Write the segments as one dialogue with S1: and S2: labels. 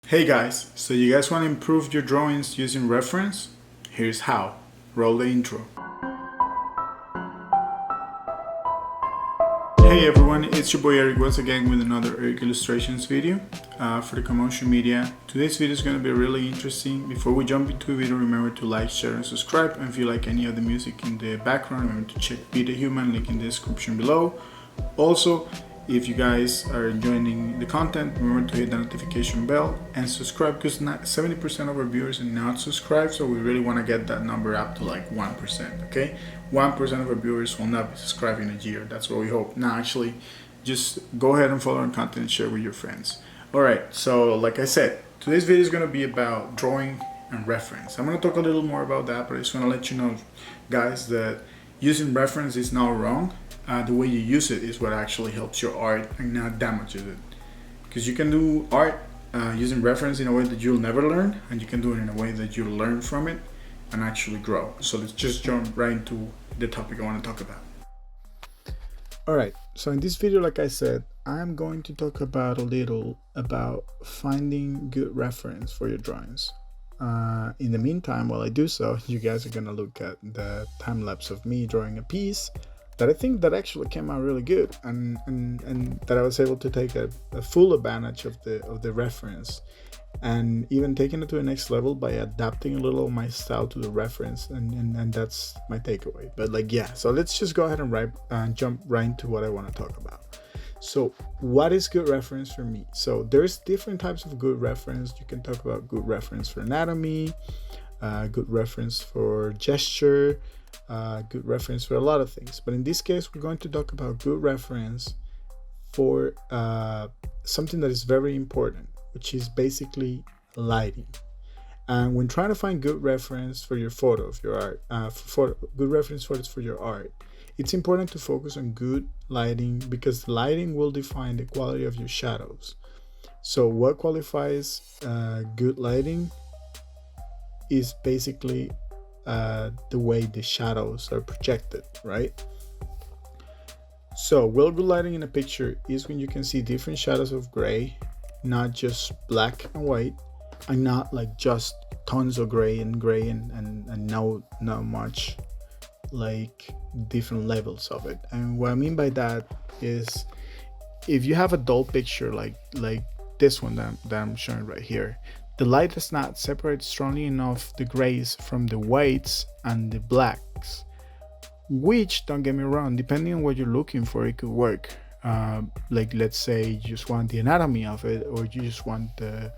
S1: Hey guys, so you guys want to improve your drawings using reference? Here's how. Roll the intro. Hey everyone, it's your boy Eric once again with another Eric Illustrations video for the Commotion media. Today's video is going to be really interesting. Before we jump into the video, remember to like, share and subscribe. And if you like any of the music in the background, remember to check Be the Human, link in the description below. Also, if you guys are enjoying the content, remember to hit the notification bell and subscribe, because 70% of our viewers are not subscribed, so we really want to get that number up to like 1%, okay? 1% of our viewers will not be subscribed in a year. That's what we hope. Now, actually, just go ahead and follow our content and share with your friends. All right, so like I said, today's video is going to be about drawing and reference. I'm going to talk a little more about that, but I just want to let you know, guys, that using reference is not wrong. The way you use it is what actually helps your art and not damages it. Because you can do art using reference in a way that you'll never learn, and you can do it in a way that you'll learn from it and actually grow. So let's just jump right into the topic I want to talk about. Alright, so in this video, like I said, I'm going to talk about a little about finding good reference for your drawings. In the meantime, while I do so, you guys are going to look at the time lapse of me drawing a piece that I think that actually came out really good, and that I was able to take a full advantage of the reference, and even taking it to the next level by adapting a little of my style to the reference, and that's my takeaway. But like, yeah, so let's just go ahead and jump right into what I want to talk about. So what is good reference for me? So there's different types of good reference. You can talk about good reference for anatomy, good reference for gesture, good reference for a lot of things. But in this case, we're going to talk about good reference for something that is very important, which is basically lighting. And when trying to find good reference for your photo of your art, good reference photos for your art, it's important to focus on good lighting, because the lighting will define the quality of your shadows. So what qualifies good lighting is basically the way the shadows are projected, right? So well good lighting in a picture is when you can see different shadows of gray, not just black and white, and not like just tons of gray and not much like different levels of it. And what I mean by that is, if you have a dull picture like this one that I'm showing right here, the light does not separate strongly enough the grays from the whites and the blacks, which, don't get me wrong, depending on what you're looking for, it could work. Like, let's say you just want the anatomy of it, or you just want the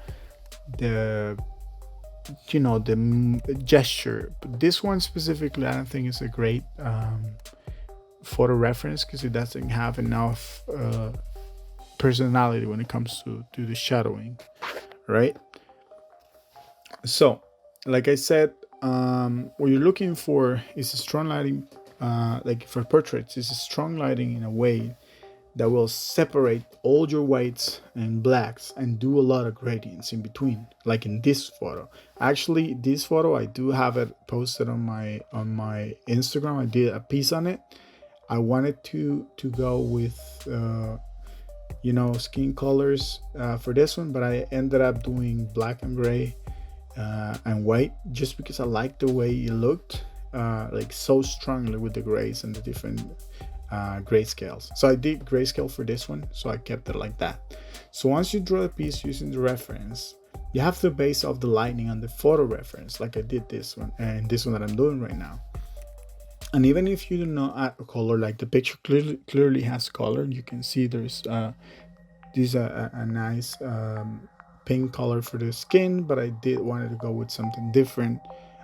S1: gesture. But this one specifically, I don't think is a great photo reference, because it doesn't have enough personality when it comes to the shadowing, right? So, like I said, what you're looking for is a strong lighting, like for portraits, is a strong lighting in a way that will separate all your whites and blacks and do a lot of gradients in between, like in this photo. Actually, this photo, I do have it posted on my Instagram. I did a piece on it. I wanted to go with skin colors for this one, but I ended up doing black and gray and white, just because I liked the way it looked, like so strongly with the grays and the different grayscales. So I did grayscale for this one, so I kept it like that. So once you draw a piece using the reference, you have to base off the lighting on the photo reference, like I did this one and this one that I'm doing right now. And even if you do not add a color, like the picture clearly has color, you can see there's a nice pink color for the skin, but I did wanted to go with something different.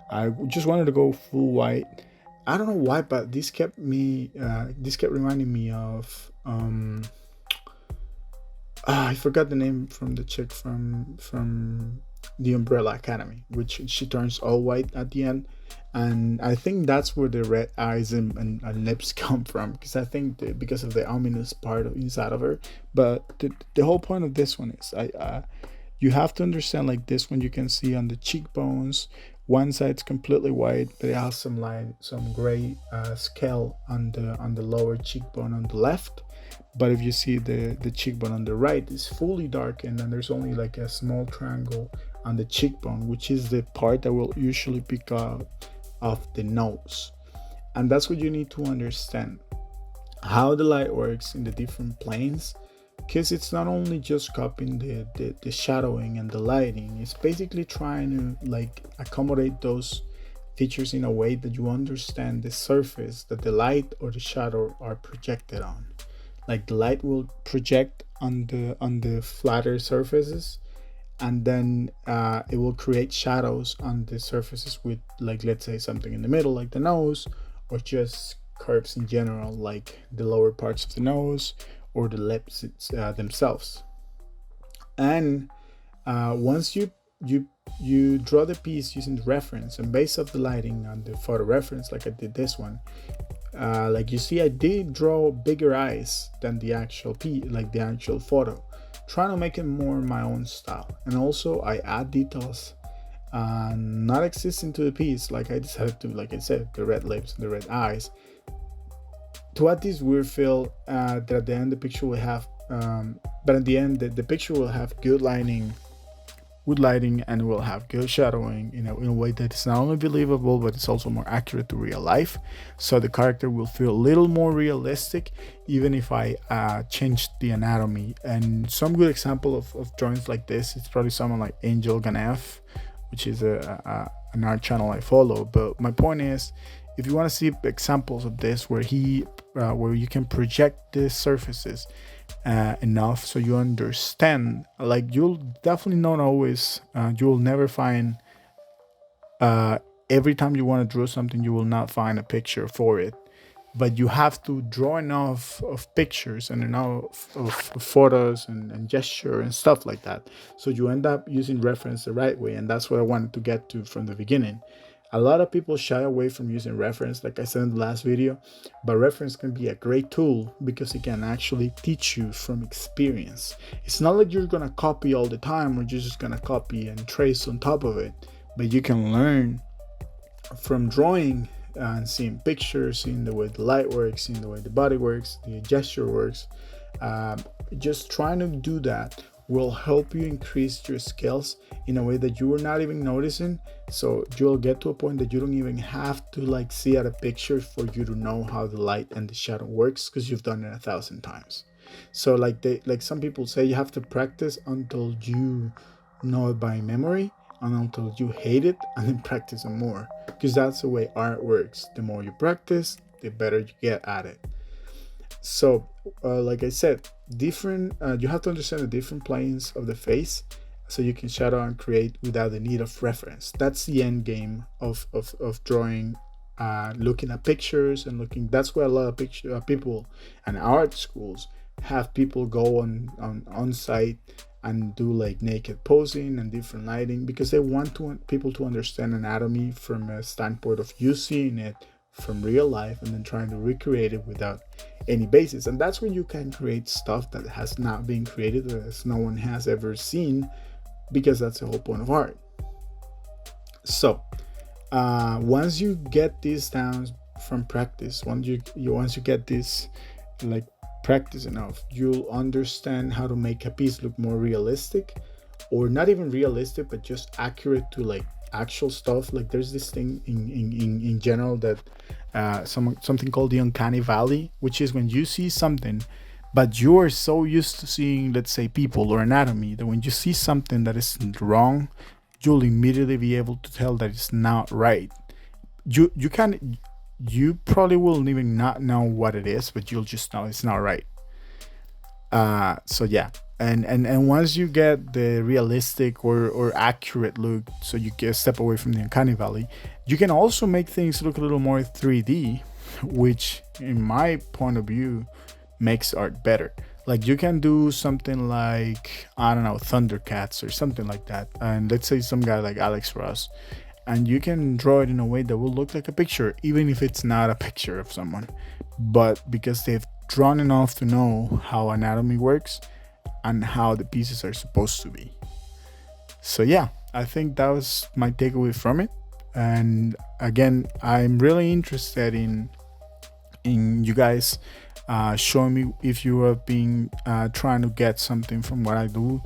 S1: I just wanted to go full white. I don't know why, but this kept reminding me of I forgot the name from the chick from the Umbrella Academy, which she turns all white at the end, and I think that's where the red eyes and lips come from, because I think because of the ominous part inside of her. But the whole point of this one is you have to understand, like this one, you can see on the cheekbones One side's completely white, but it has some gray scale on the lower cheekbone on the left. But if you see the cheekbone on the right is fully dark, and then there's only like a small triangle on the cheekbone, which is the part that will usually pick out of the nose. And that's what you need to understand, how the light works in the different planes, because it's not only just copying the shadowing and the lighting, it's basically trying to like accommodate those features in a way that you understand the surface that the light or the shadow are projected on. Like the light will project on the flatter surfaces, and then it will create shadows on the surfaces with, like, let's say something in the middle like the nose, or just curves in general like the lower parts of the nose or the lips themselves. And once you draw the piece using the reference and base off the lighting on the photo reference, like I did this one, like you see, I did draw bigger eyes than the actual like the actual photo, trying to make it more my own style. And also I add details not existing to the piece, like I decided to, like I said, the red lips and the red eyes, to add this weird feel that at the end the picture will have, but at the end the picture will have good lighting, and will have good shadowing in a way that is not only believable but it's also more accurate to real life. So the character will feel a little more realistic, even if I changed the anatomy. And some good example of drawings like this, it's probably someone like Angel Ganef, which is an art channel I follow. But my point is, if you want to see examples of this where you can project the surfaces enough so you understand, like, you'll definitely not always, you'll never find, every time you want to draw something, you will not find a picture for it, but you have to draw enough of pictures and enough of photos and gesture and stuff like that, so you end up using reference the right way. And that's what I wanted to get to from the beginning. A lot of people shy away from using reference, like I said in the last video, but reference can be a great tool because it can actually teach you from experience. It's not like you're going to copy all the time or you're just going to copy and trace on top of it, but you can learn from drawing and seeing pictures, seeing the way the light works, seeing the way the body works, the gesture works. Just trying to do that will help you increase your skills in a way that you are not even noticing. So you'll get to a point that you don't even have to like see at a picture for you to know how the light and the shadow works, because you've done it 1,000 times. So like some people say, you have to practice until you know it by memory, and until you hate it, and then practice some more, because that's the way art works. The more you practice, the better you get at it. So like I said, you have to understand the different planes of the face so you can shadow and create without the need of reference. That's the end game of drawing, looking at pictures and looking. That's where a lot of people and art schools have people go on site and do like naked posing and different lighting, because they want people to understand anatomy from a standpoint of you seeing it from real life and then trying to recreate it without any basis. And that's when you can create stuff that has not been created, that no one has ever seen, because that's the whole point of art. So once you get this down from practice, once you get this like practice enough, you'll understand how to make a piece look more realistic, or not even realistic, but just accurate to like actual stuff. Like there's this thing in general that something called the Uncanny Valley, which is when you see something but you're so used to seeing, let's say, people or anatomy, that when you see something that is wrong, you'll immediately be able to tell that it's not right. You probably will even not know what it is, but you'll just know it's not right. So yeah, and once you get the realistic or accurate look, so you get a step away from the Uncanny Valley, you can also make things look a little more 3D, which in my point of view makes art better. Like you can do something like, I don't know, Thundercats or something like that, and let's say some guy like Alex Ross, and you can draw it in a way that will look like a picture, even if it's not a picture of someone, but because they've drawn enough to know how anatomy works and how the pieces are supposed to be. So yeah, I think that was my takeaway from it. And again, I'm really interested in you guys showing me if you have been trying to get something from what I do,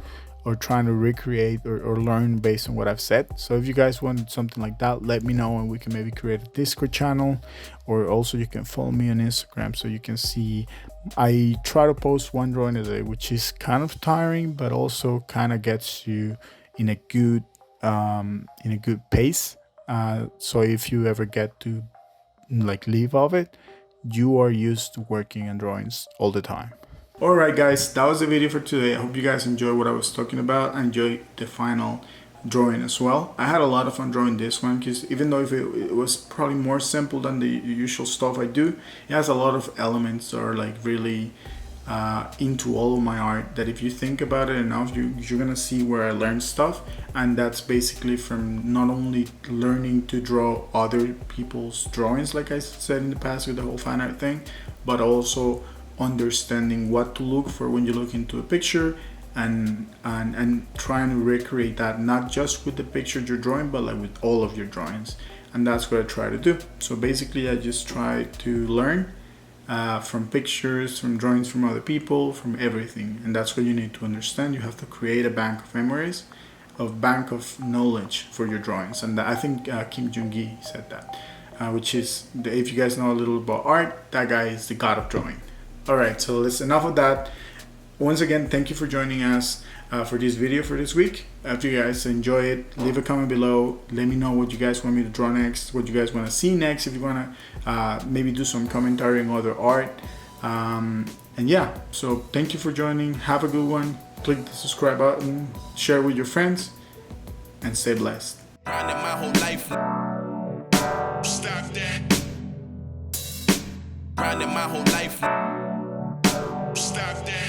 S1: or trying to recreate or learn based on what I've said. So if you guys want something like that, let me know and we can maybe create a Discord channel, or also you can follow me on Instagram so you can see. I try to post one drawing a day, which is kind of tiring, but also kind of gets you in a good pace. So if you ever get to like leave of it, you are used to working on drawings all the time. Alright guys, that was the video for today. I hope you guys enjoyed what I was talking about. I enjoyed the final drawing as well. I had a lot of fun drawing this one, because even though if it was probably more simple than the usual stuff I do, it has a lot of elements that are like really into all of my art, that if you think about it enough, you're gonna see where I learned stuff. And that's basically from not only learning to draw other people's drawings, like I said in the past with the whole fan art thing, but also understanding what to look for when you look into a picture, and trying to recreate that, not just with the picture you're drawing, but like with all of your drawings. And that's what I try to do. So basically I just try to learn from pictures, from drawings from other people, from everything. And that's what you need to understand. You have to create a bank of memories, a bank of knowledge for your drawings. And I think Kim Jong-gi said that, which is, if you guys know a little about art, that guy is the god of drawing. Alright, so that's enough of that. Once again, thank you for joining us for this video for this week. If you guys enjoy it, leave a comment below. Let me know what you guys want me to draw next, what you guys want to see next, if you want to maybe do some commentary on other art. And yeah, so thank you for joining. Have a good one. Click the subscribe button, share with your friends, and stay blessed.
S2: Grinding my whole life. Stop that. Grinding my whole life. Stop that.